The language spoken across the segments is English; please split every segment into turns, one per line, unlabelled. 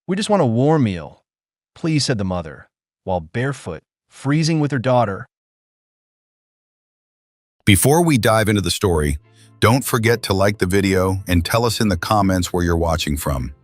"We just want a warm meal, please," said the mother, while Barefoot, freezing with her daughter.
Before we dive into the story, don't forget to like the video and tell us in the comments where you're watching from.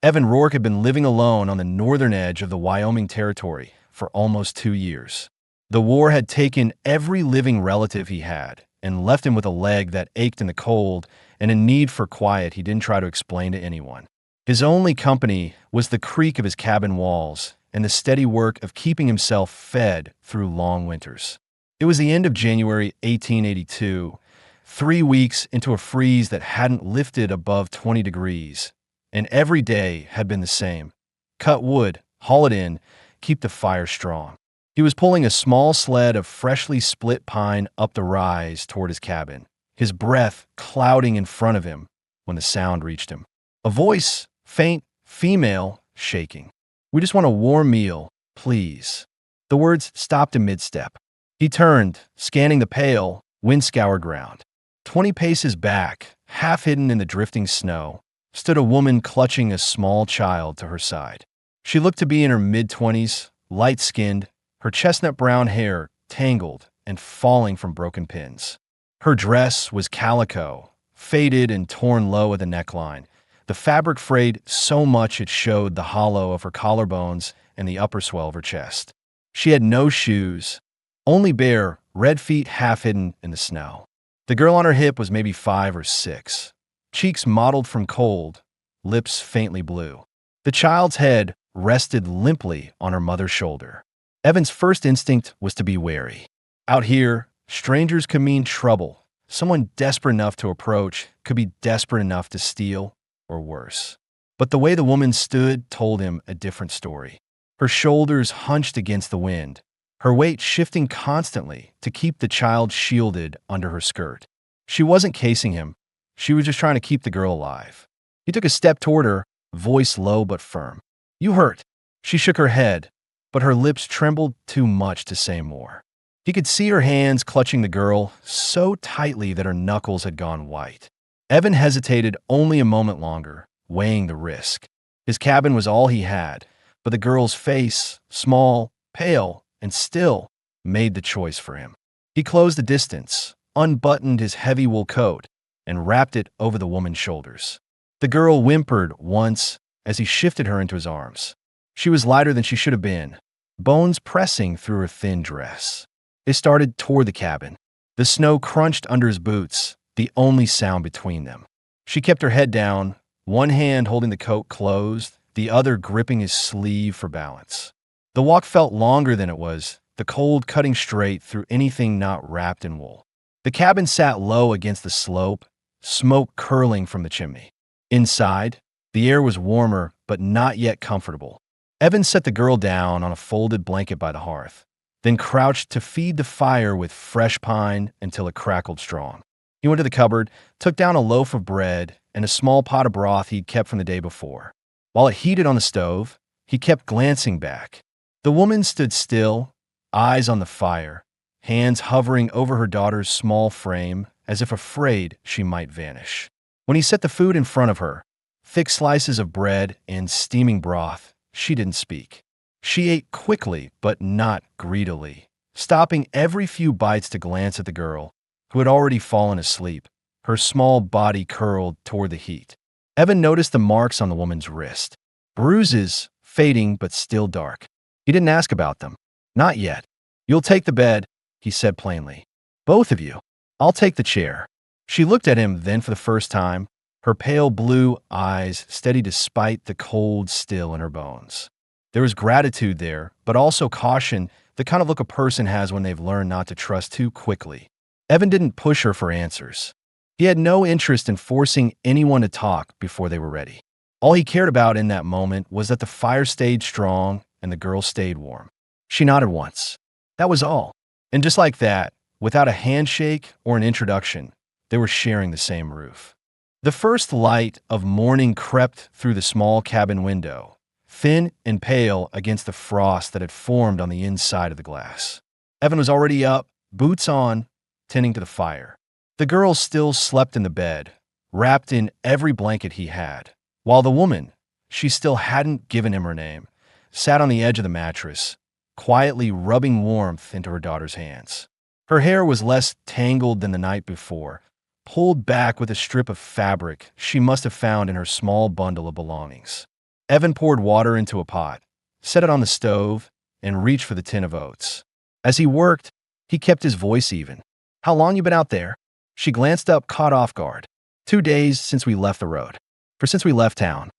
Evan Rourke had been living alone on the northern edge of the Wyoming Territory for almost 2 years. The war had taken every living relative he had and left him with a leg that ached in the cold and a need for quiet he didn't try to explain to anyone. His only company was the creak of his cabin walls and the steady work of keeping himself fed through long winters. It was the end of January 1882, 3 weeks into a freeze that hadn't lifted above 20 degrees, and every day had been the same. Cut wood, haul it in, keep the fire strong. He was pulling a small sled of freshly split pine up the rise toward his cabin, his breath clouding in front of him when the sound reached him. A voice, faint, female, shaking. "We just want a warm meal, please." The words stopped in mid-step. He turned, scanning the pale, wind-scoured ground. 20 paces back, half hidden in the drifting snow, stood a woman clutching a small child to her side. She looked to be in her mid-20s, light-skinned, her chestnut brown hair tangled and falling from broken pins. Her dress was calico, faded and torn low at the neckline, the fabric frayed so much it showed the hollow of her collarbones and the upper swell of her chest. She had no shoes, only bare, red feet half hidden in the snow. The girl on her hip was maybe 5 or 6, cheeks mottled from cold, lips faintly blue. The child's head rested limply on her mother's shoulder. Evan's first instinct was to be wary. Out here, strangers could mean trouble. Someone desperate enough to approach could be desperate enough to steal, or worse. But the way the woman stood told him a different story. Her shoulders hunched against the wind, her weight shifting constantly to keep the child shielded under her skirt. She wasn't casing him. She was just trying to keep the girl alive. He took a step toward her, voice low but firm. "You hurt." She shook her head, but her lips trembled too much to say more. He could see her hands clutching the girl so tightly that her knuckles had gone white. Evan hesitated only a moment longer, weighing the risk. His cabin was all he had, but the girl's face, small, pale, and still, made the choice for him. He closed the distance, unbuttoned his heavy wool coat, and wrapped it over the woman's shoulders. The girl whimpered once as he shifted her into his arms. She was lighter than she should have been, bones pressing through her thin dress. They started toward the cabin. The snow crunched under his boots, the only sound between them. She kept her head down, one hand holding the coat closed, the other gripping his sleeve for balance. The walk felt longer than it was, the cold cutting straight through anything not wrapped in wool. The cabin sat low against the slope, smoke curling from the chimney. Inside, the air was warmer but not yet comfortable. Evan set the girl down on a folded blanket by the hearth, then crouched to feed the fire with fresh pine until it crackled strong. He went to the cupboard, took down a loaf of bread and a small pot of broth he'd kept from the day before. While it heated on the stove, he kept glancing back. The woman stood still, eyes on the fire, hands hovering over her daughter's small frame as if afraid she might vanish. When he set the food in front of her, thick slices of bread and steaming broth, she didn't speak. She ate quickly but not greedily, stopping every few bites to glance at the girl, who had already fallen asleep, her small body curled toward the heat. Evan noticed the marks on the woman's wrist. Bruises, fading but still dark. He didn't ask about them. Not yet. "You'll take the bed," he said plainly. "Both of you. I'll take the chair." She looked at him then for the first time, her pale blue eyes steady despite the cold still in her bones. There was gratitude there, but also caution, the kind of look a person has when they've learned not to trust too quickly. Evan didn't push her for answers. He had no interest in forcing anyone to talk before they were ready. All he cared about in that moment was that the fire stayed strong and the girl stayed warm. She nodded once. That was all. And just like that, without a handshake or an introduction, they were sharing the same roof. The first light of morning crept through the small cabin window, thin and pale against the frost that had formed on the inside of the glass. Evan was already up, boots on, tending to the fire. The girl still slept in the bed, wrapped in every blanket he had, while the woman, she still hadn't given him her name, sat on the edge of the mattress, quietly rubbing warmth into her daughter's hands. Her hair was less tangled than the night before, pulled back with a strip of fabric she must have found in her small bundle of belongings. Evan poured water into a pot, set it on the stove, and reached for the tin of oats. As he worked, he kept his voice even. "How long you been out there?" She glanced up, caught off guard. "2 days since we left the road. Since we left town."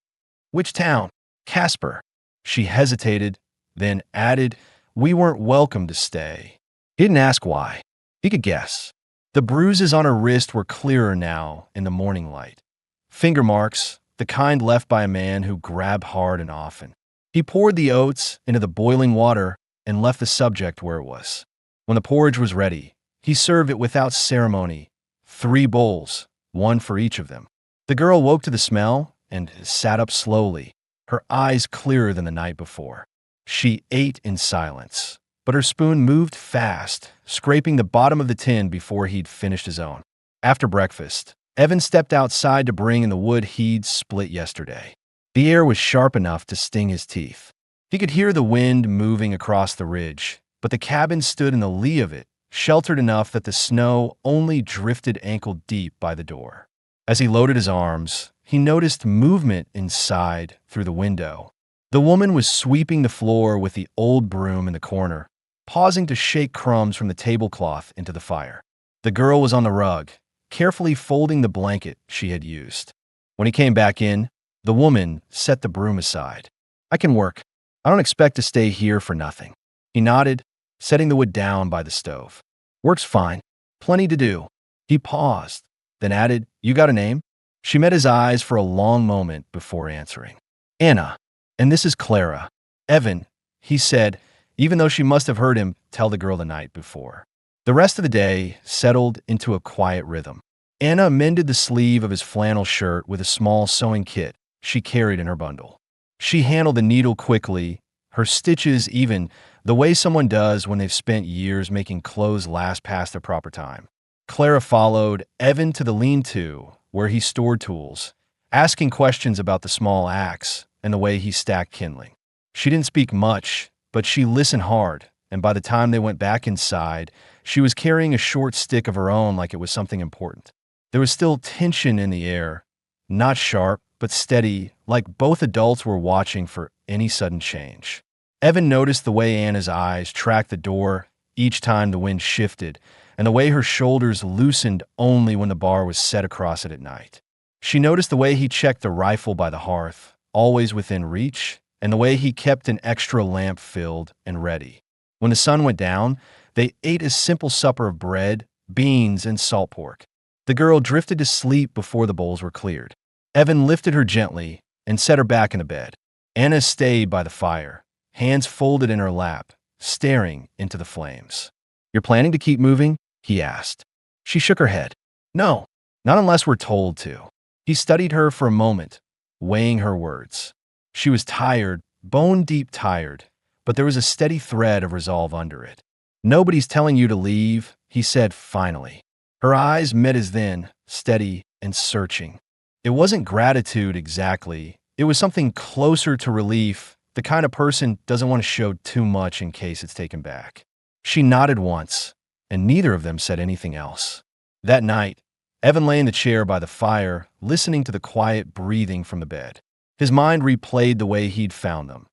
"Which town?" "Casper." She hesitated, then added, "We weren't welcome to stay." He didn't ask why. He could guess. The bruises on her wrist were clearer now in the morning light. Finger marks, the kind left by a man who grabbed hard and often. He poured the oats into the boiling water and left the subject where it was. When the porridge was ready, he served it without ceremony, 3 bowls, 1 for each of them. The girl woke to the smell and sat up slowly, her eyes clearer than the night before. She ate in silence, but her spoon moved fast, scraping the bottom of the tin before he'd finished his own. After breakfast, Evan stepped outside to bring in the wood he'd split yesterday. The air was sharp enough to sting his teeth. He could hear the wind moving across the ridge, but the cabin stood in the lee of it, sheltered enough that the snow only drifted ankle-deep by the door. As he loaded his arms, he noticed movement inside through the window. The woman was sweeping the floor with the old broom in the corner, pausing to shake crumbs from the tablecloth into the fire. The girl was on the rug, carefully folding the blanket she had used. When he came back in, the woman set the broom aside. "I can work. I don't expect to stay here for nothing." He nodded, setting the wood down by the stove. "Work's fine. Plenty to do." He paused, then added, "You got a name?" She met his eyes for a long moment before answering. "Anna, and this is Clara." "Evan," he said, even though she must have heard him tell the girl the night before. The rest of the day settled into a quiet rhythm. Anna mended the sleeve of his flannel shirt with a small sewing kit she carried in her bundle. She handled the needle quickly, her stitches even, the way someone does when they've spent years making clothes last past the proper time. Clara followed Evan to the lean-to, where he stored tools, asking questions about the small axe and the way he stacked kindling. She didn't speak much, but she listened hard, and by the time they went back inside, she was carrying a short stick of her own like it was something important. There was still tension in the air, not sharp, but steady, like both adults were watching for any sudden change. Evan noticed the way Anna's eyes tracked the door each time the wind shifted, and the way her shoulders loosened only when the bar was set across it at night. She noticed the way he checked the rifle by the hearth, always within reach, and the way he kept an extra lamp filled and ready. When the sun went down, they ate a simple supper of bread, beans, and salt pork. The girl drifted to sleep before the bowls were cleared. Evan lifted her gently and set her back in the bed. Anna stayed by the fire, hands folded in her lap, staring into the flames. "You're planning to keep moving?" he asked. She shook her head. "No, not unless we're told to." He studied her for a moment, weighing her words. She was tired, bone-deep tired, but there was a steady thread of resolve under it. "Nobody's telling you to leave," he said finally. Her eyes met his then, steady and searching. It wasn't gratitude exactly. It was something closer to relief, the kind of person doesn't want to show too much in case it's taken back. She nodded once, and neither of them said anything else. That night, Evan lay in the chair by the fire, listening to the quiet breathing from the bed. His mind replayed the way he'd found them.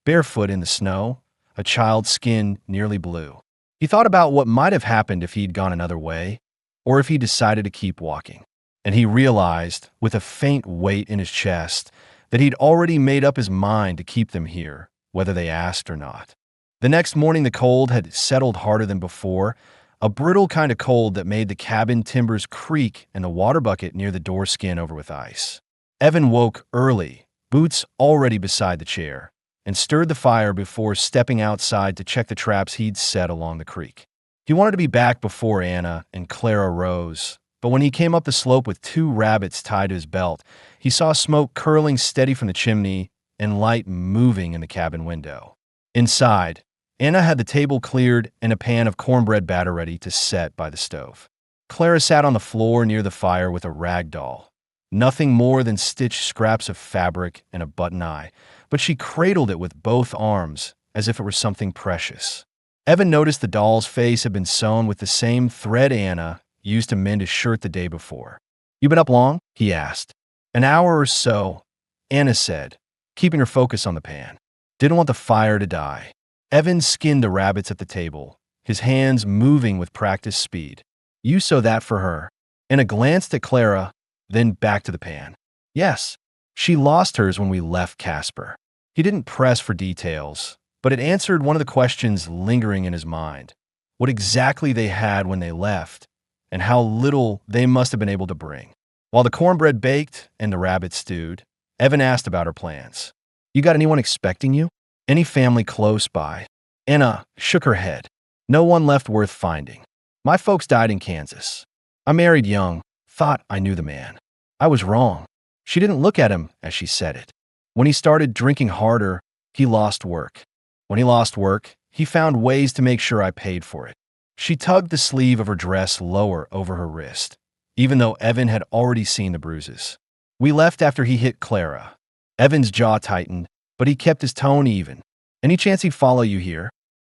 Barefoot in the snow, a child's skin nearly blue. He thought about what might have happened if he'd gone another way, or if he decided to keep walking. And he realized, with a faint weight in his chest, that he'd already made up his mind to keep them here, whether they asked or not. The next morning the cold had settled harder than before, a brittle kind of cold that made the cabin timbers creak and the water bucket near the door skin over with ice. Evan woke early, boots already beside the chair, and stirred the fire before stepping outside to check the traps he'd set along the creek. He wanted to be back before Anna and Clara rose, but when he came up the slope with 2 rabbits tied to his belt, he saw smoke curling steady from the chimney and light moving in the cabin window. Inside, Anna had the table cleared and a pan of cornbread batter ready to set by the stove. Clara sat on the floor near the fire with a rag doll, Nothing more than stitched scraps of fabric and a button eye, but she cradled it with both arms as if it were something precious. Evan noticed the doll's face had been sewn with the same thread Anna used to mend his shirt the day before. "You been up long?" he asked. "An hour or so," Anna said, keeping her focus on the pan. Didn't want the fire to die. Evan skinned the rabbits at the table, his hands moving with practiced speed. "You sew that for her?" Anna glanced at Clara, then back to the pan. "Yes. She lost hers when we left Casper." He didn't press for details, but it answered one of the questions lingering in his mind: what exactly they had when they left, and how little they must have been able to bring. While the cornbread baked and the rabbit stewed, Evan asked about her plans. "You got anyone expecting you? Any family close by?" Anna shook her head. "No one left worth finding. My folks died in Kansas. I married young, thought I knew the man. I was wrong." She didn't look at him as she said it. "When he started drinking harder, he lost work. When he lost work, he found ways to make sure I paid for it." She tugged the sleeve of her dress lower over her wrist, even though Evan had already seen the bruises. "We left after he hit Clara." Evan's jaw tightened, but he kept his tone even. "Any chance he'd follow you here?"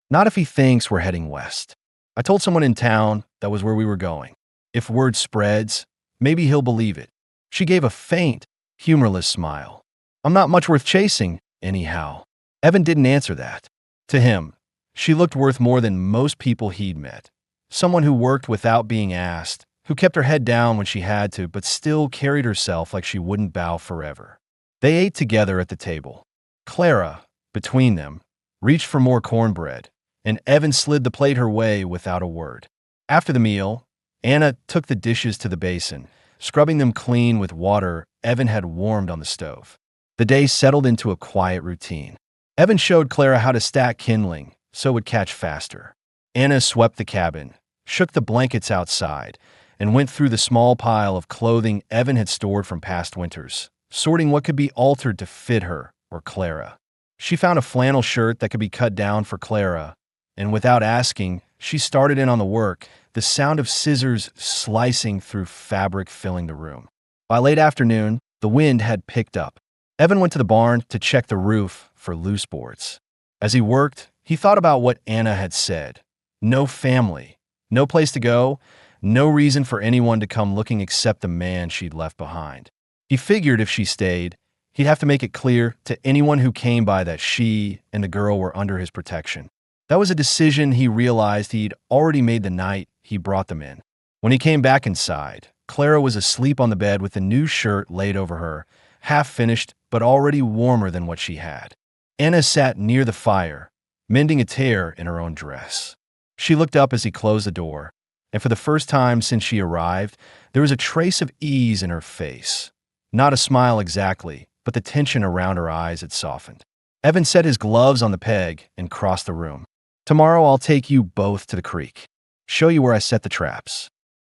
"Not if he thinks we're heading west. I told someone in town that was where we were going. If word spreads, maybe he'll believe it." She gave a faint, humorless smile. "I'm not much worth chasing, anyhow." Evan didn't answer that. To him, she looked worth more than most people he'd met. Someone who worked without being asked, who kept her head down when she had to, but still carried herself like she wouldn't bow forever. They ate together at the table. Clara, between them, reached for more cornbread, and Evan slid the plate her way without a word. After the meal, Anna took the dishes to the basin, scrubbing them clean with water Evan had warmed on the stove. The day settled into a quiet routine. Evan showed Clara how to stack kindling so it would catch faster. Anna swept the cabin, shook the blankets outside, and went through the small pile of clothing Evan had stored from past winters, sorting what could be altered to fit her or Clara. She found a flannel shirt that could be cut down for Clara, and without asking, she started in on the work, the sound of scissors slicing through fabric filling the room. By late afternoon, the wind had picked up. Evan went to the barn to check the roof for loose boards. As he worked, he thought about what Anna had said. No family, no place to go, no reason for anyone to come looking except the man she'd left behind. He figured if she stayed, he'd have to make it clear to anyone who came by that she and the girl were under his protection. That was a decision he realized he'd already made the night he brought them in. When he came back inside, Clara was asleep on the bed with the new shirt laid over her, half finished but already warmer than what she had. Anna sat near the fire, mending a tear in her own dress. She looked up as he closed the door, and for the first time since she arrived, there was a trace of ease in her face. Not a smile exactly, but the tension around her eyes had softened. Evan set his gloves on the peg and crossed the room. "Tomorrow I'll take you both to the creek. Show you where I set the traps."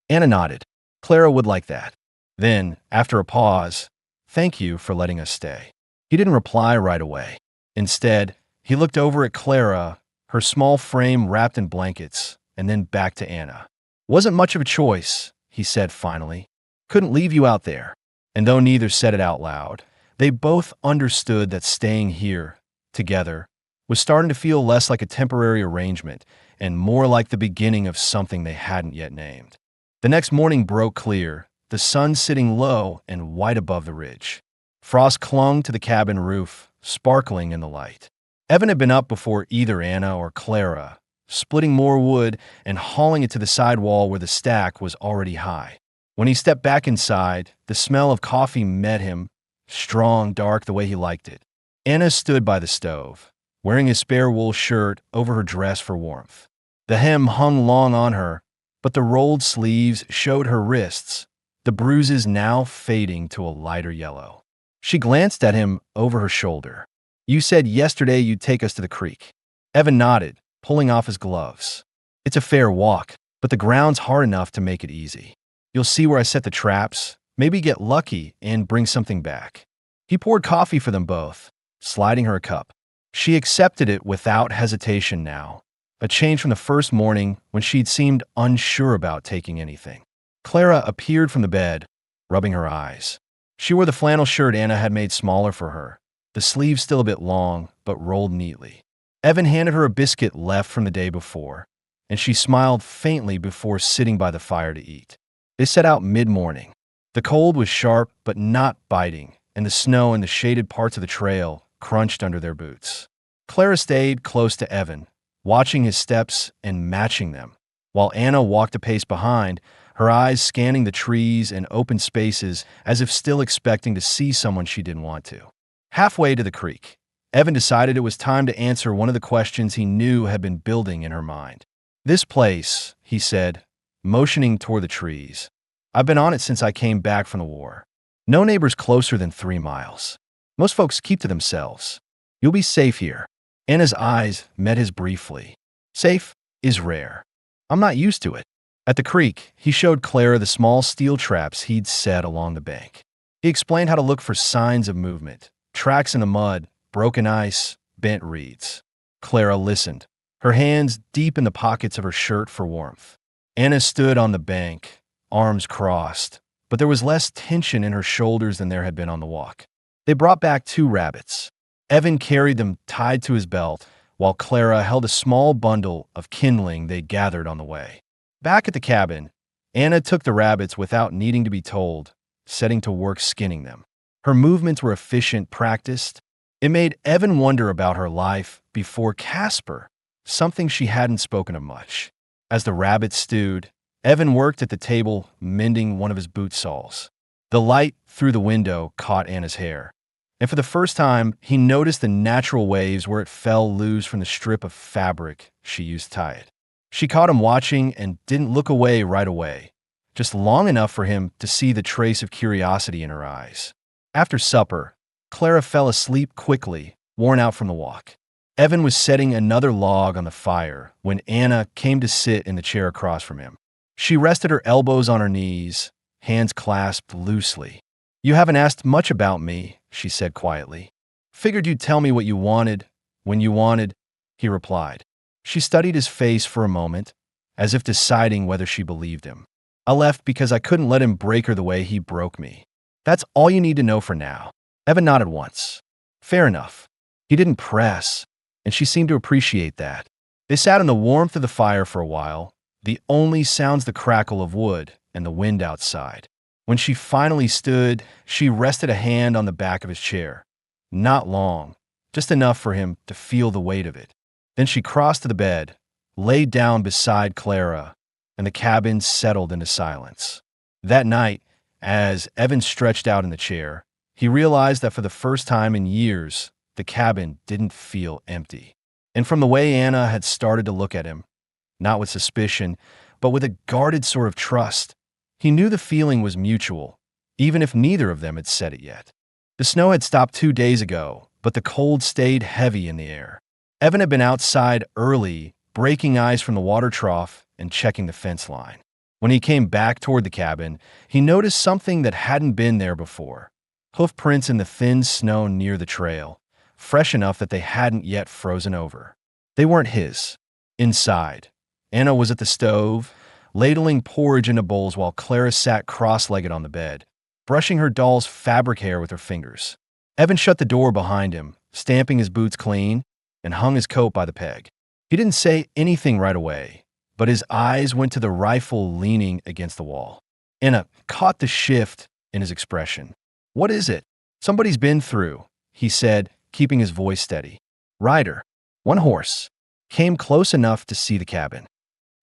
Anna nodded. Clara would like that. Then, after a pause, "Thank you for letting us stay." He didn't reply right away. Instead, he looked over at Clara, her small frame wrapped in blankets, and then back to Anna. "Wasn't much of a choice," he said finally. "Couldn't leave you out there." And though neither said it out loud, they both understood that staying here, together, was starting to feel less like a temporary arrangement and more like the beginning of something they hadn't yet named. The next morning broke clear, the sun sitting low and white above the ridge. Frost clung to the cabin roof, sparkling in the light. Evan had been up before either Anna or Clara, splitting more wood and hauling it to the sidewall where the stack was already high. When he stepped back inside, the smell of coffee met him, strong, dark, the way he liked it. Anna stood by the stove, wearing a spare wool shirt over her dress for warmth. The hem hung long on her, but the rolled sleeves showed her wrists, the bruises now fading to a lighter yellow. She glanced at him over her shoulder. "You said yesterday you'd take us to the creek." Evan nodded, pulling off his gloves. "It's a fair walk, but the ground's hard enough to make it easy. You'll see where I set the traps, maybe get lucky and bring something back." He poured coffee for them both, sliding her a cup. She accepted it without hesitation now, a change from the first morning when she'd seemed unsure about taking anything. Clara appeared from the bed, rubbing her eyes. She wore the flannel shirt Anna had made smaller for her, the sleeves still a bit long, but rolled neatly. Evan handed her a biscuit left from the day before, and she smiled faintly before sitting by the fire to eat. They set out mid-morning. The cold was sharp but not biting, and the snow in the shaded parts of the trail crunched under their boots. Clara stayed close to Evan, watching his steps and matching them, while Anna walked a pace behind, her eyes scanning the trees and open spaces as if still expecting to see someone she didn't want to. Halfway to the creek, Evan decided it was time to answer one of the questions he knew had been building in her mind. "This place," he said, motioning toward the trees. "I've been on it since I came back from the war. No neighbors closer than 3 miles. Most folks keep to themselves. You'll be safe here." Anna's eyes met his briefly. "Safe is rare. I'm not used to it." At the creek, he showed Clara the small steel traps he'd set along the bank. He explained how to look for signs of movement, tracks in the mud, broken ice, bent reeds. Clara listened, her hands deep in the pockets of her shirt for warmth. Anna stood on the bank, arms crossed, but there was less tension in her shoulders than there had been on the walk. They brought back 2 rabbits. Evan carried them tied to his belt, while Clara held a small bundle of kindling they'd gathered on the way. Back at the cabin, Anna took the rabbits without needing to be told, setting to work skinning them. Her movements were efficient, practiced. It made Evan wonder about her life before Casper, something she hadn't spoken of much. As the rabbits stewed, Evan worked at the table, mending one of his boot soles. The light through the window caught Anna's hair, and for the first time, he noticed the natural waves where it fell loose from the strip of fabric she used to tie it. She caught him watching and didn't look away right away, just long enough for him to see the trace of curiosity in her eyes. After supper, Clara fell asleep quickly, worn out from the walk. Evan was setting another log on the fire when Anna came to sit in the chair across from him. She rested her elbows on her knees, hands clasped loosely. "You haven't asked much about me," she said quietly. "Figured you'd tell me what you wanted, when you wanted," he replied. She studied his face for a moment, as if deciding whether she believed him. "I left because I couldn't let him break her the way he broke me. That's all you need to know for now." Evan nodded once. Fair enough. He didn't press, and she seemed to appreciate that. They sat in the warmth of the fire for a while, the only sounds the crackle of wood and the wind outside. When she finally stood, she rested a hand on the back of his chair. Not long, just enough for him to feel the weight of it. Then she crossed to the bed, laid down beside Clara, and the cabin settled into silence. That night, as Evan stretched out in the chair, he realized that for the first time in years, the cabin didn't feel empty. And from the way Anna had started to look at him, not with suspicion, but with a guarded sort of trust, he knew the feeling was mutual, even if neither of them had said it yet. The snow had stopped 2 days ago, but the cold stayed heavy in the air. Evan had been outside early, breaking ice from the water trough and checking the fence line. When he came back toward the cabin, he noticed something that hadn't been there before. Hoof prints in the thin snow near the trail, fresh enough that they hadn't yet frozen over. They weren't his. Inside, Anna was at the stove, ladling porridge into bowls while Clara sat cross-legged on the bed, brushing her doll's fabric hair with her fingers. Evan shut the door behind him, stamping his boots clean, and hung his coat by the peg. He didn't say anything right away, but his eyes went to the rifle leaning against the wall. Anna caught the shift in his expression. "What is it?" "Somebody's been through," he said, keeping his voice steady. "Rider, 1 horse, came close enough to see the cabin."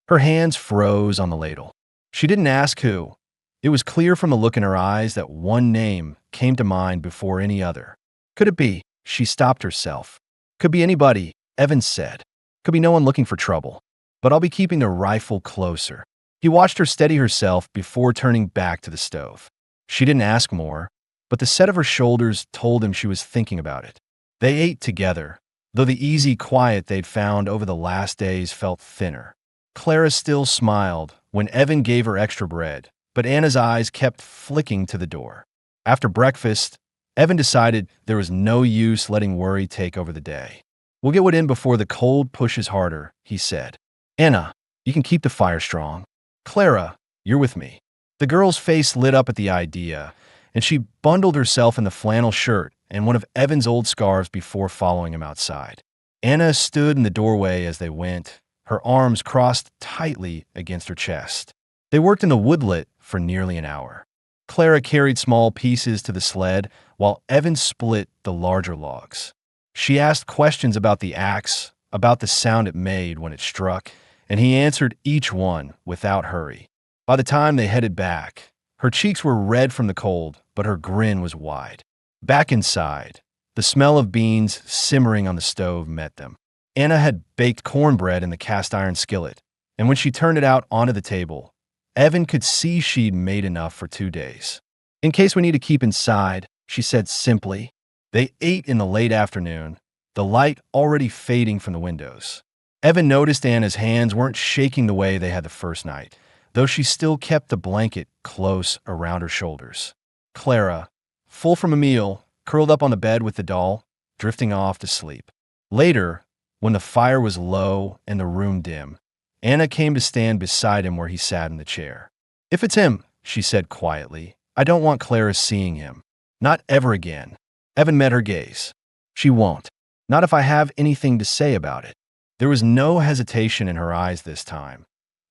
Her hands froze on the ladle. She didn't ask who. It was clear from the look in her eyes that one name came to mind before any other. Could it be? She stopped herself. Could be anybody, Evans said. Could be no one looking for trouble. But I'll be keeping the rifle closer. He watched her steady herself before turning back to the stove. She didn't ask more, but the set of her shoulders told him she was thinking about it. They ate together, though the easy quiet they'd found over the last days felt thinner. Clara still smiled when Evan gave her extra bread, but Anna's eyes kept flicking to the door. After breakfast, Evan decided there was no use letting worry take over the day. "We'll get what in before the cold pushes harder," he said. "Anna, you can keep the fire strong. Clara, you're with me." The girl's face lit up at the idea, and she bundled herself in the flannel shirt and one of Evan's old scarves before following him outside. Anna stood in the doorway as they went, her arms crossed tightly against her chest. They worked in the woodlet for nearly an hour. Clara carried small pieces to the sled while Evan split the larger logs. She asked questions about the axe, about the sound it made when it struck, and he answered each one without hurry. By the time they headed back, her cheeks were red from the cold, but her grin was wide. Back inside, the smell of beans simmering on the stove met them. Anna had baked cornbread in the cast-iron skillet, and when she turned it out onto the table, Evan could see she'd made enough for 2 days. "In case we need to keep inside," she said simply. They ate in the late afternoon, the light already fading from the windows. Evan noticed Anna's hands weren't shaking the way they had the first night, though she still kept the blanket close around her shoulders. Clara, full from a meal, curled up on the bed with the doll, drifting off to sleep. Later, when the fire was low and the room dim, Anna came to stand beside him where he sat in the chair. "If it's him," she said quietly, "I don't want Clara seeing him. Not ever again." Evan met her gaze. "She won't. Not if I have anything to say about it." There was no hesitation in her eyes this time,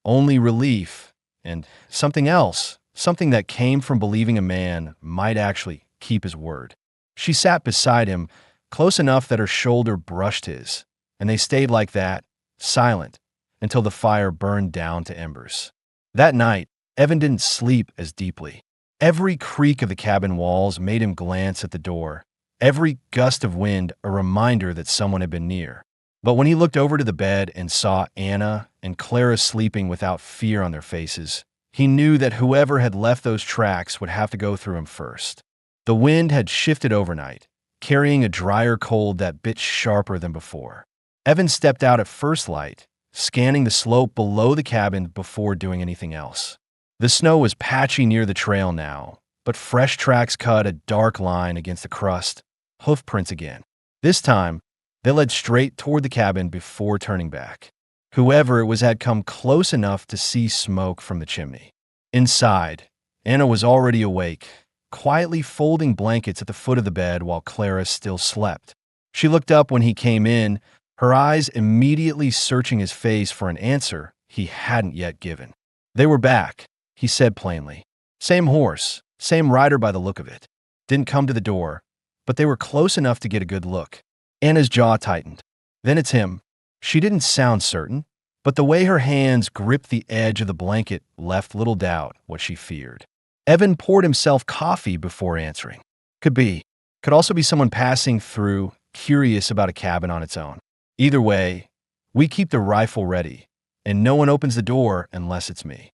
only relief and something else, something that came from believing a man might actually keep his word. She sat beside him, close enough that her shoulder brushed his, and they stayed like that, silent, until the fire burned down to embers. That night, Evan didn't sleep as deeply. Every creak of the cabin walls made him glance at the door, every gust of wind a reminder that someone had been near. But when he looked over to the bed and saw Anna and Clara sleeping without fear on their faces, he knew that whoever had left those tracks would have to go through him first. The wind had shifted overnight, carrying a drier cold that bit sharper than before. Evan stepped out at first light, scanning the slope below the cabin before doing anything else. The snow was patchy near the trail now, but fresh tracks cut a dark line against the crust, hoof prints again. This time, they led straight toward the cabin before turning back. Whoever it was had come close enough to see smoke from the chimney. Inside, Anna was already awake, quietly folding blankets at the foot of the bed while Clara still slept. She looked up when he came in, her eyes immediately searching his face for an answer he hadn't yet given. "They were back," he said plainly. "Same horse, same rider by the look of it. Didn't come to the door, but they were close enough to get a good look." Anna's jaw tightened. "Then it's him." She didn't sound certain, but the way her hands gripped the edge of the blanket left little doubt what she feared. Evan poured himself coffee before answering. "Could be. Could also be someone passing through, curious about a cabin on its own. Either way, we keep the rifle ready, and no one opens the door unless it's me."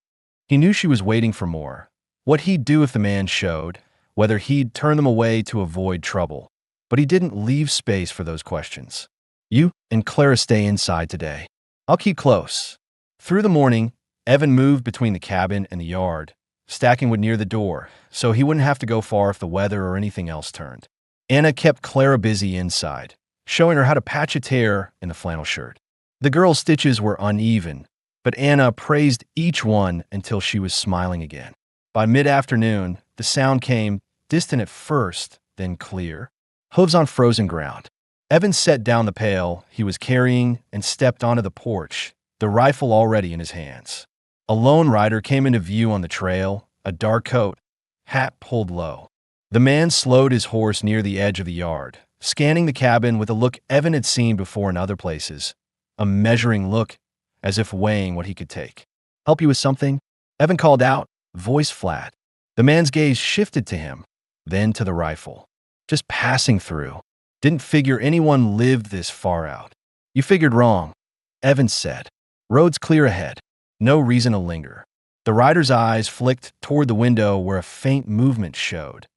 He knew she was waiting for more, what he'd do if the man showed, whether he'd turn them away to avoid trouble. But he didn't leave space for those questions. "You and Clara stay inside today. I'll keep close." Through the morning, Evan moved between the cabin and the yard, stacking wood near the door, so he wouldn't have to go far if the weather or anything else turned. Anna kept Clara busy inside, showing her how to patch a tear in the flannel shirt. The girl's stitches were uneven, but Anna praised each one until she was smiling again. By mid-afternoon, the sound came, distant at first, then clear. Hooves on frozen ground. Evan set down the pail he was carrying and stepped onto the porch, the rifle already in his hands. A lone rider came into view on the trail, a dark coat, hat pulled low. The man slowed his horse near the edge of the yard, scanning the cabin with a look Evan had seen before in other places, a measuring look, as if weighing what he could take. "Help you with something?" Evan called out, voice flat. The man's gaze shifted to him, then to the rifle. "Just passing through. Didn't figure anyone lived this far out." "You figured wrong," Evan said. "Road's clear ahead. No reason to linger." The rider's eyes flicked toward the window where a faint movement showed,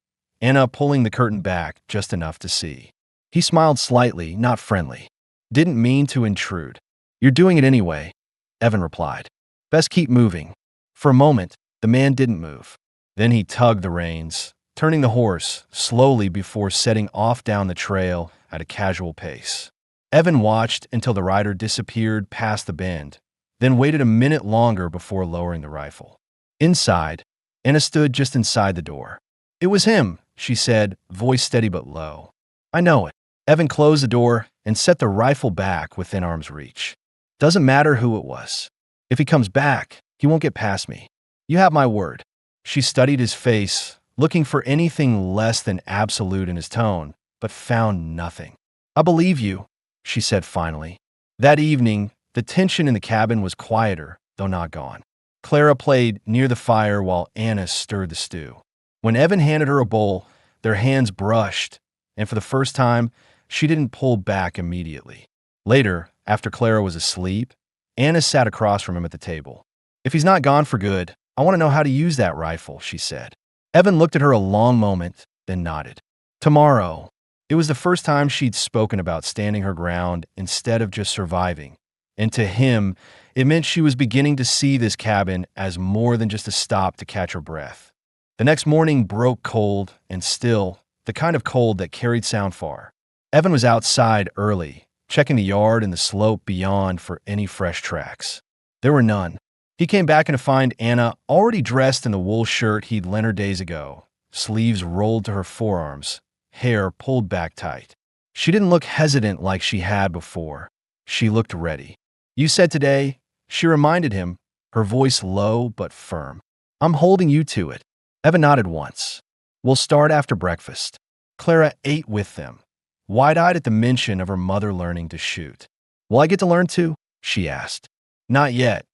Anna pulling the curtain back just enough to see. He smiled slightly, not friendly. "Didn't mean to intrude." "You're doing it anyway," Evan replied. "Best keep moving." For a moment, the man didn't move. Then he tugged the reins, turning the horse slowly before setting off down the trail at a casual pace. Evan watched until the rider disappeared past the bend, then waited a minute longer before lowering the rifle. Inside, Anna stood just inside the door. "It was him," she said, voice steady but low. "I know it." Evan closed the door and set the rifle back within arm's reach. "Doesn't matter who it was. If he comes back, he won't get past me. You have my word." She studied his face, looking for anything less than absolute in his tone, but found nothing. "I believe you," she said finally. That evening, the tension in the cabin was quieter, though not gone. Clara played near the fire while Anna stirred the stew. When Evan handed her a bowl, their hands brushed, and for the first time, she didn't pull back immediately. Later, after Clara was asleep, Anna sat across from him at the table. "If he's not gone for good, I want to know how to use that rifle," she said. Evan looked at her a long moment, then nodded. "Tomorrow." It was the first time she'd spoken about standing her ground instead of just surviving. And to him, it meant she was beginning to see this cabin as more than just a stop to catch her breath. The next morning broke cold and still, the kind of cold that carried sound far. Evan was outside early, checking the yard and the slope beyond for any fresh tracks. There were none. He came back in to find Anna already dressed in the wool shirt he'd lent her days ago, sleeves rolled to her forearms, hair pulled back tight. She didn't look hesitant like she had before. She looked ready. "You said today," she reminded him, her voice low but firm. "I'm holding you to it." Evan nodded once. "We'll start after breakfast." Clara ate with them, wide-eyed at the mention of her mother learning to shoot. "Will I get to learn too?" she asked. "Not yet,"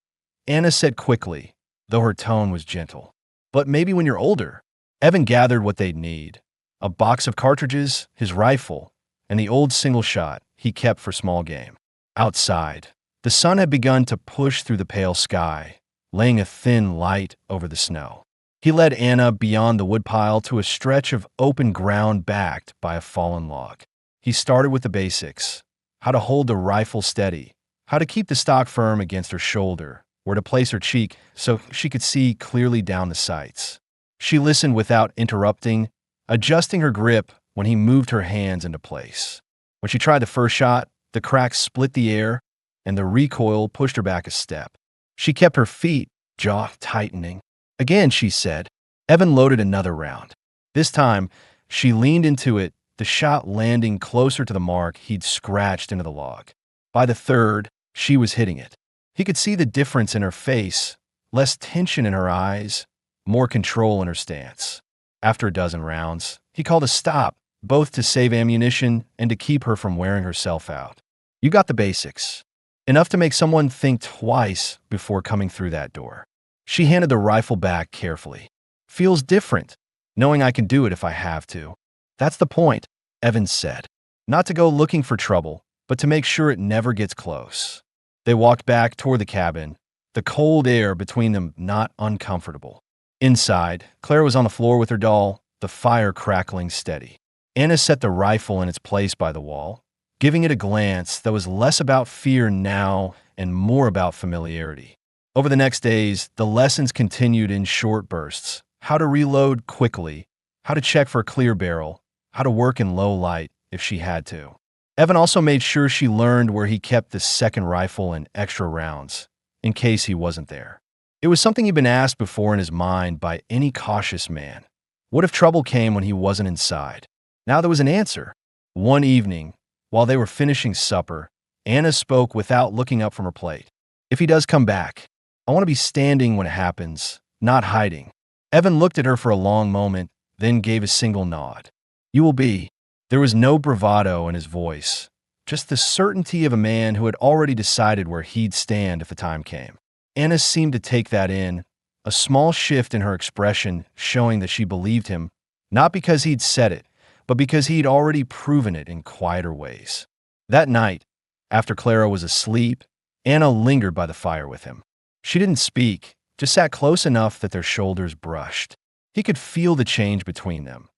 Anna said quickly, though her tone was gentle. "But maybe when you're older." Evan gathered what they'd need: a box of cartridges, his rifle, and the old single shot he kept for small game. Outside, the sun had begun to push through the pale sky, laying a thin light over the snow. He led Anna beyond the woodpile to a stretch of open ground backed by a fallen log. He started with the basics: how to hold the rifle steady, how to keep the stock firm against her shoulder, where to place her cheek so she could see clearly down the sights. She listened without interrupting, adjusting her grip when he moved her hands into place. When she tried the first shot, the crack split the air, and the recoil pushed her back a step. She kept her feet, jaw tightening. "Again," she said. Evan loaded another round. This time, she leaned into it, the shot landing closer to the mark he'd scratched into the log. By the third, she was hitting it. He could see the difference in her face, less tension in her eyes, more control in her stance. After a dozen rounds, he called a stop, both to save ammunition and to keep her from wearing herself out. "You got the basics. Enough to make someone think twice before coming through that door." She handed the rifle back carefully. "Feels different, knowing I can do it if I have to." "That's the point," Evans said. "Not to go looking for trouble, but to make sure it never gets close." They walked back toward the cabin, the cold air between them not uncomfortable. Inside, Claire was on the floor with her doll, the fire crackling steady. Anna set the rifle in its place by the wall, giving it a glance that was less about fear now and more about familiarity. Over the next days, the lessons continued in short bursts: how to reload quickly, how to check for a clear barrel, how to work in low light if she had to. Evan also made sure she learned where he kept the second rifle and extra rounds, in case he wasn't there. It was something he'd been asked before in his mind by any cautious man. What if trouble came when he wasn't inside? Now there was an answer. One evening, while they were finishing supper, Anna spoke without looking up from her plate. "If he does come back, I want to be standing when it happens, not hiding." Evan looked at her for a long moment, then gave a single nod. "You will be." There was no bravado in his voice, just the certainty of a man who had already decided where he'd stand if the time came. Anna seemed to take that in, a small shift in her expression showing that she believed him, not because he'd said it, but because he'd already proven it in quieter ways. That night, after Clara was asleep, Anna lingered by the fire with him. She didn't speak, just sat close enough that their shoulders brushed. He could feel the change between them.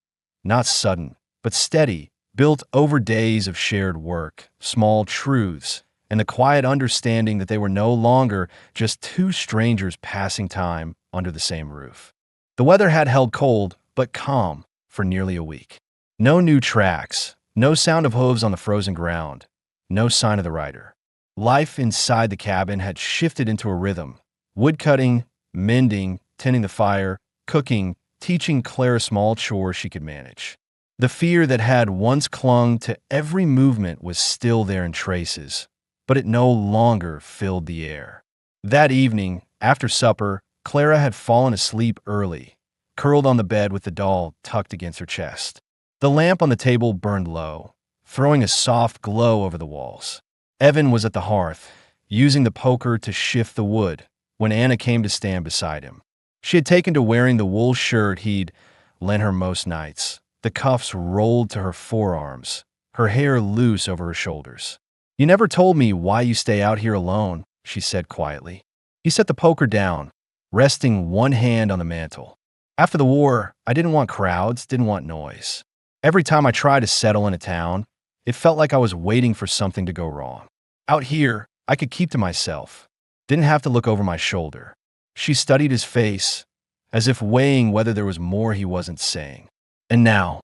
Not sudden, but steady, built over days of shared work, small truths, and the quiet understanding that they were no longer just two strangers passing time under the same roof. The weather had held cold, but calm, for nearly a week. No new tracks, no sound of hooves on the frozen ground, no sign of the rider. Life inside the cabin had shifted into a rhythm: woodcutting, mending, tending the fire, cooking, teaching Clara small chores she could manage. The fear that had once clung to every movement was still there in traces, but it no longer filled the air. That evening, after supper, Clara had fallen asleep early, curled on the bed with the doll tucked against her chest. The lamp on the table burned low, throwing a soft glow over the walls. Evan was at the hearth, using the poker to shift the wood, when Anna came to stand beside him. She had taken to wearing the wool shirt he'd lent her most nights. The cuffs rolled to her forearms, her hair loose over her shoulders. "You never told me why you stay out here alone," she said quietly. He set the poker down, resting one hand on the mantel. "After the war, I didn't want crowds, didn't want noise. Every time I tried to settle in a town, it felt like I was waiting for something to go wrong. Out here, I could keep to myself. Didn't have to look over my shoulder." She studied his face, as if weighing whether there was more he wasn't saying. And now,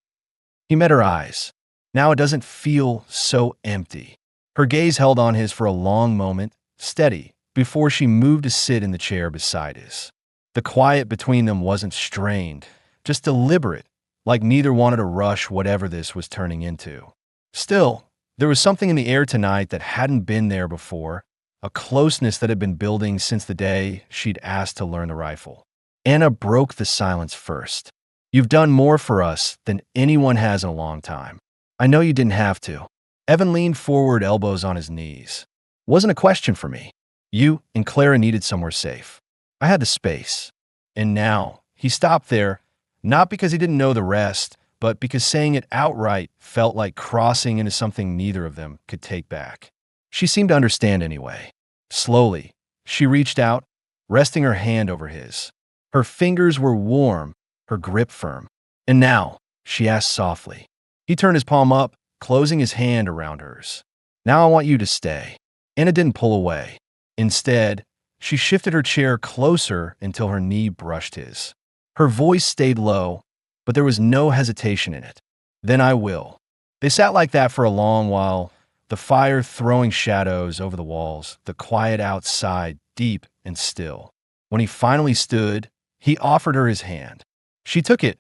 he met her eyes. Now it doesn't feel so empty. Her gaze held on his for a long moment, steady, before she moved to sit in the chair beside his. The quiet between them wasn't strained, just deliberate, like neither wanted to rush whatever this was turning into. Still, there was something in the air tonight that hadn't been there before, a closeness that had been building since the day she'd asked to learn the rifle. Anna broke the silence first. "You've done more for us than anyone has in a long time. I know you didn't have to." Evan leaned forward, elbows on his knees. "Wasn't a question for me. You and Clara needed somewhere safe. I had the space." And now, he stopped there, not because he didn't know the rest, but because saying it outright felt like crossing into something neither of them could take back. She seemed to understand anyway. Slowly, she reached out, resting her hand over his. Her fingers were warm, her grip firm. "And now," she asked softly. He turned his palm up, closing his hand around hers. "Now I want you to stay." Anna didn't pull away. Instead, she shifted her chair closer until her knee brushed his. Her voice stayed low, but there was no hesitation in it. "Then I will." They sat like that for a long while, the fire throwing shadows over the walls, the quiet outside deep and still. When he finally stood, he offered her his hand. She took it,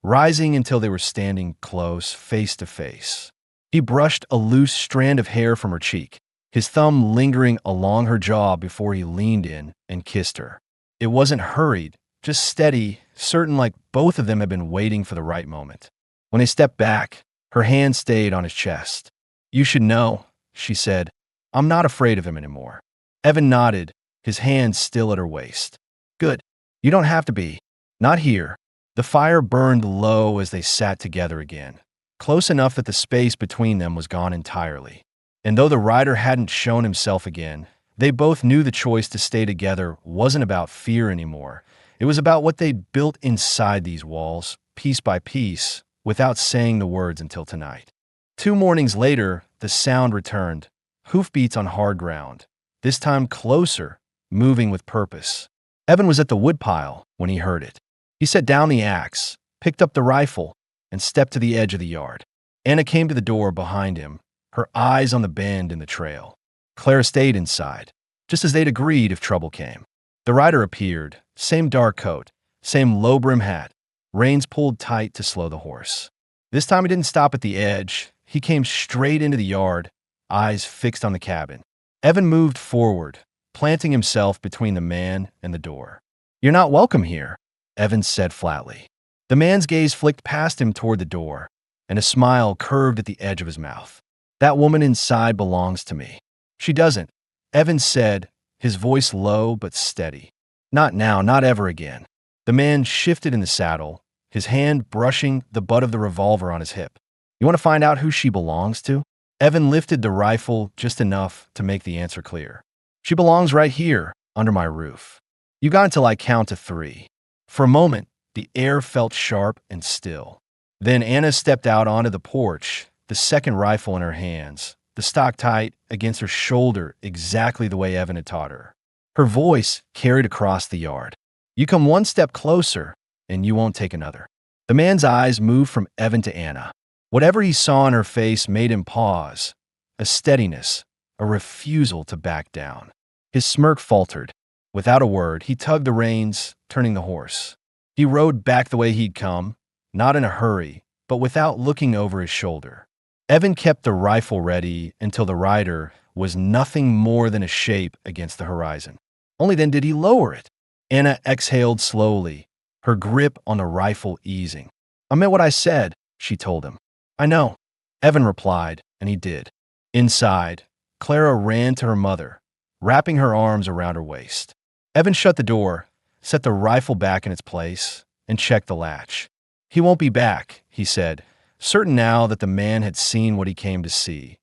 rising until they were standing close, face to face. He brushed a loose strand of hair from her cheek, his thumb lingering along her jaw before he leaned in and kissed her. It wasn't hurried, just steady, certain like both of them had been waiting for the right moment. When they stepped back, her hand stayed on his chest. "You should know," she said. "I'm not afraid of him anymore." Evan nodded, his hand still at her waist. "Good. You don't have to be. Not here." The fire burned low as they sat together again, close enough that the space between them was gone entirely. And though the rider hadn't shown himself again, they both knew the choice to stay together wasn't about fear anymore. It was about what they'd built inside these walls, piece by piece, without saying the words until tonight. 2 mornings later, the sound returned, hoofbeats on hard ground, this time closer, moving with purpose. Evan was at the woodpile when he heard it. He set down the axe, picked up the rifle, and stepped to the edge of the yard. Anna came to the door behind him, her eyes on the bend in the trail. Clara stayed inside, just as they'd agreed if trouble came. The rider appeared, same dark coat, same low-brim hat, reins pulled tight to slow the horse. This time he didn't stop at the edge. He came straight into the yard, eyes fixed on the cabin. Evan moved forward, planting himself between the man and the door. "You're not welcome here," Evan said flatly. The man's gaze flicked past him toward the door, and a smile curved at the edge of his mouth. "That woman inside belongs to me." "She doesn't," Evan said, his voice low but steady. "Not now, not ever again." The man shifted in the saddle, his hand brushing the butt of the revolver on his hip. "You want to find out who she belongs to?" Evan lifted the rifle just enough to make the answer clear. "She belongs right here, under my roof." You got until I count to 3. For a moment, the air felt sharp and still. Then Anna stepped out onto the porch, the second rifle in her hands, the stock tight against her shoulder exactly the way Evan had taught her. Her voice carried across the yard. "You come one step closer, and you won't take another." The man's eyes moved from Evan to Anna. Whatever he saw in her face made him pause, a steadiness, a refusal to back down. His smirk faltered. Without a word, he tugged the reins, turning the horse. He rode back the way he'd come, not in a hurry, but without looking over his shoulder. Evan kept the rifle ready until the rider was nothing more than a shape against the horizon. Only then did he lower it. Anna exhaled slowly, her grip on the rifle easing. "I meant what I said," she told him. "I know," Evan replied, and he did. Inside, Clara ran to her mother, wrapping her arms around her waist. Evan shut the door, set the rifle back in its place, and checked the latch. "He won't be back," he said, certain now that the man had seen what he came to see,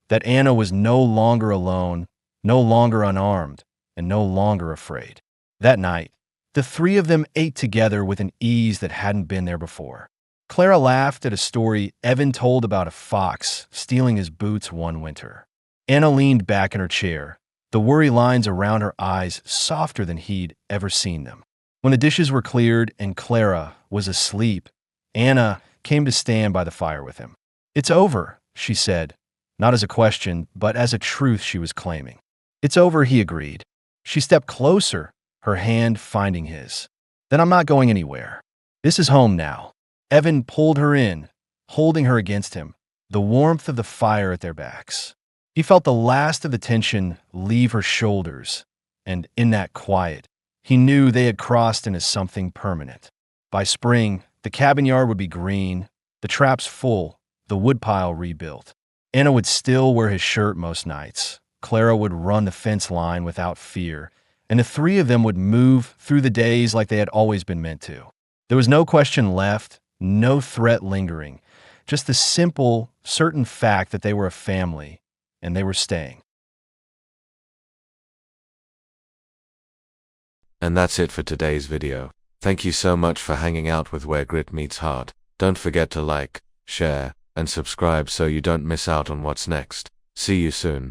that Anna was no longer alone, no longer unarmed, and no longer afraid. That night, the three of them ate together with an ease that hadn't been there before. Clara laughed at a story Evan told about a fox stealing his boots one winter. Anna leaned back in her chair, the worry lines around her eyes softer than he'd ever seen them. When the dishes were cleared and Clara was asleep, Anna came to stand by the fire with him. "It's over," she said, not as a question, but as a truth she was claiming. "It's over," he agreed. She stepped closer, her hand finding his. "Then I'm not going anywhere. This is home now." Evan pulled her in, holding her against him, the warmth of the fire at their backs. He felt the last of the tension leave her shoulders, and in that quiet, he knew they had crossed into something permanent. By spring, the cabin yard would be green, the traps full, the woodpile rebuilt. Anna would still wear his shirt most nights. Clara would run the fence line without fear, and the three of them would move through the days like they had always been meant to. There was no question left, no threat lingering, just the simple, certain fact that they were a family, and they were staying.
And that's it for today's video. Thank you so much for hanging out with Where Grit Meets Heart. Don't forget to like, share, and subscribe so you don't miss out on what's next. See you soon.